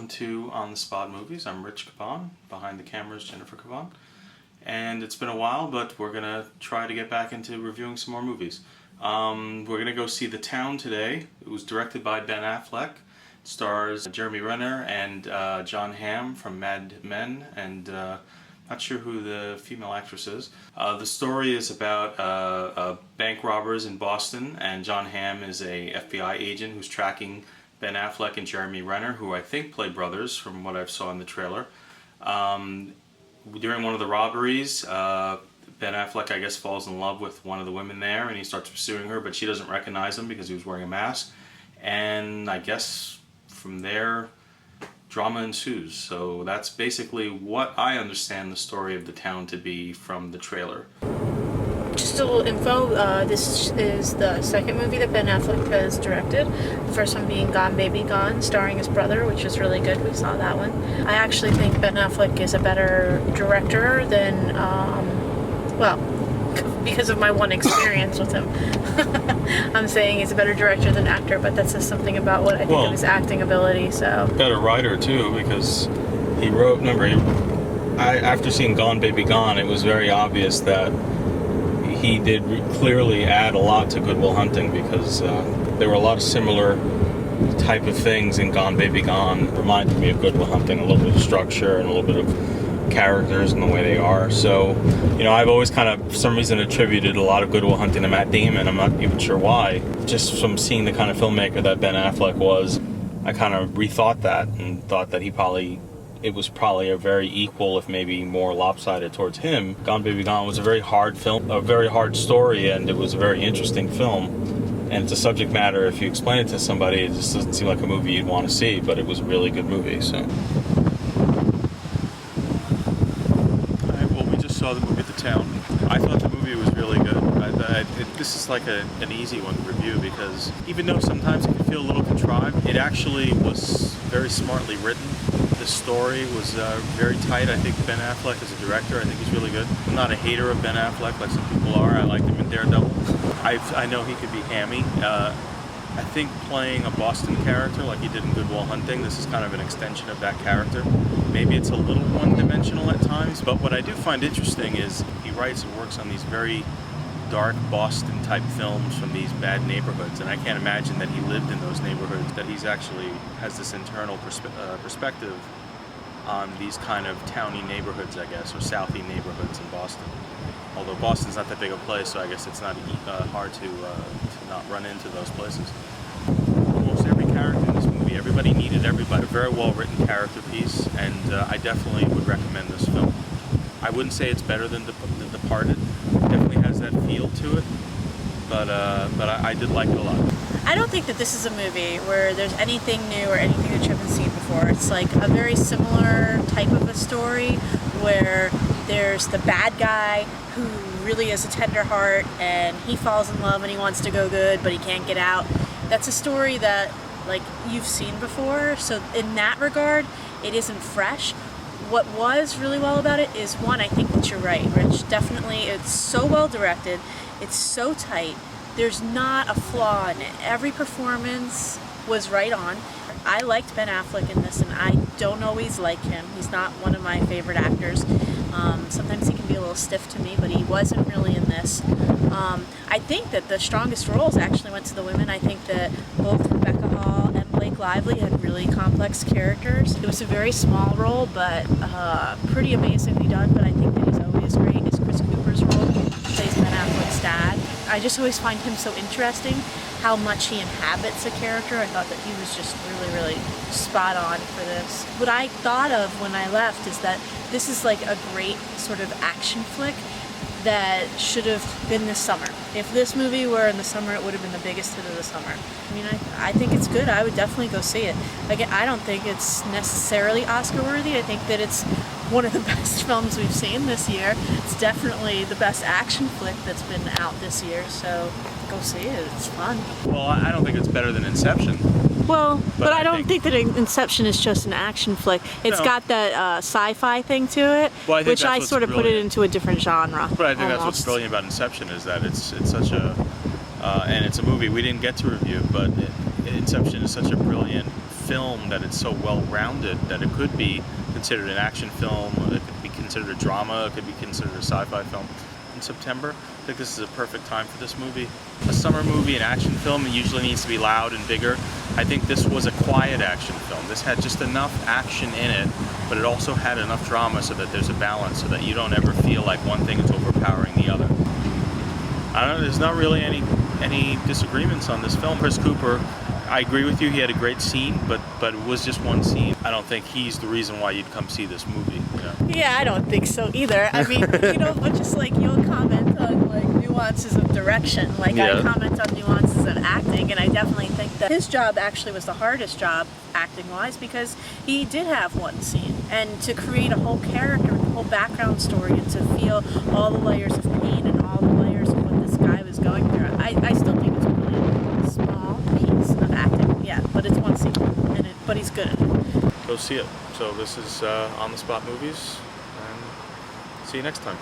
to On the Spot Movies. I'm Rich Caban. Behind the camera is Jennifer Caban. And it's been a while, but we're going to try to get back into reviewing some more movies. We're going to go see The Town today. It was directed by Ben Affleck. It stars Jeremy Renner and Jon Hamm from Mad Men, and not sure who the female actress is. The story is about bank robbers in Boston, and Jon Hamm is a FBI agent who's tracking Ben Affleck and Jeremy Renner, who I think play brothers from what I saw in the trailer. During one of the robberies, Ben Affleck, I guess, falls in love with one of the women there, and he starts pursuing her, but she doesn't recognize him because he was wearing a mask. And I guess from there, drama ensues. So that's basically what I understand the story of The Town to be from the trailer. Just a little info, this is the second movie that Ben Affleck has directed. The first one being Gone Baby Gone, starring his brother, which is really good. We saw that one. I actually think Ben Affleck is a better director than, well, because of my one experience with him. I'm saying he's a better director than actor, but that says something about what I think of his acting ability, so. Better writer, too, because he wrote, remember, after seeing Gone Baby Gone, it was very obvious that he did clearly add a lot to Good Will Hunting, because there were a lot of similar type of things in Gone Baby Gone. Reminded me of Good Will Hunting, a little bit of structure and a little bit of characters and the way they are. So, you know, I've always kind of, for some reason, attributed a lot of Good Will Hunting to Matt Damon. I'm not even sure why. Just from seeing the kind of filmmaker that Ben Affleck was, I kind of rethought that and thought that it was probably a very equal, if maybe more lopsided towards him. Gone Baby Gone was a very hard film, a very hard story, and it was a very interesting film. And it's a subject matter, if you explain it to somebody, it just doesn't seem like a movie you'd want to see, but it was a really good movie, so. Alright, well, we just saw the movie The Town. I thought the movie was really good. This is like an easy one to review, because even though sometimes it can feel a little contrived, it actually was very smartly written. The story was very tight. I think Ben Affleck as a director, I think he's really good. I'm not a hater of Ben Affleck like some people are. I liked him in Daredevil. I know he could be hammy. I think playing a Boston character like he did in Good Will Hunting, this is kind of an extension of that character. Maybe it's a little one-dimensional at times, but what I do find interesting is he writes and works on these very dark Boston-type films from these bad neighborhoods, and I can't imagine that he lived in those neighborhoods, that he's actually has this internal perspective on these kind of towny neighborhoods, I guess, or southy neighborhoods in Boston. Although Boston's not that big a place, so I guess it's not hard to not run into those places. Almost every character in this movie, everybody needed everybody. A very well-written character piece, and I definitely would recommend this film. I wouldn't say it's better than The Departed. It definitely has that feel to it, but I did like it a lot. I don't think that this is a movie where there's anything new or anything that you haven't seen before. It's like a very similar type of a story where there's the bad guy who really has a tender heart and he falls in love and he wants to go good but he can't get out. That's a story that like you've seen before, so in that regard it isn't fresh. What was really well about it is, one, I think that you're right, Rich. Definitely, it's so well directed, it's so tight, there's not a flaw in it. Every performance was right on. I liked Ben Affleck in this, and I don't always like him. He's not one of my favorite actors. Sometimes he can be a little stiff to me, but he wasn't really in this. I think that the strongest roles actually went to the women. I think that both Rebecca Hall and Blake Lively had really complex characters. It was a very small role, but pretty amazingly done, but I think that he's always great is Chris Cooper's role. He plays Ben Affleck's dad. I just always find him so interesting, how much he inhabits a character. I thought that he was just really, really spot on for this. What I thought of when I left is that this is like a great sort of action flick that should have been this summer. If this movie were in the summer, it would have been the biggest hit of the summer. I mean, I think it's good. I would definitely go see it. Again, I don't think it's necessarily Oscar-worthy. I think that it's one of the best films we've seen this year. It's definitely the best action flick that's been out this year, so go see it. It's fun. Well, I don't think it's better than Inception. Well, but I don't think that Inception is just an action flick. It's got that sci-fi thing to it, which I sort of put it into a different genre. But I think that's what's brilliant about Inception is that it's such a, and it's a movie we didn't get to review, but Inception is such a brilliant film that it's so well-rounded that it could be considered an action film, it could be considered a drama, it could be considered a sci-fi film. In September, I think this is a perfect time for this movie. A summer movie, an action film, it usually needs to be loud and bigger. I think this was a quiet action film. This had just enough action in it, but it also had enough drama so that there's a balance, so that you don't ever feel like one thing is overpowering the other. I don't know, there's not really any disagreements on this film. Chris Cooper, I agree with you, he had a great scene, but it was just one scene. I don't think he's the reason why you'd come see this movie. You know? Yeah, I don't think so either. I mean, but just like you'll comment on like nuances of direction, like I comment on nuances of acting, and I definitely think that his job actually was the hardest job acting-wise because he did have one scene, and to create a whole character, a whole background story, and to feel all the layers of pain and all the layers of what this guy was going through. I still think it's a really small piece of acting, yeah, but it's one scene, but he's good at it. Go see it. So this is On the Spot Movies, and see you next time.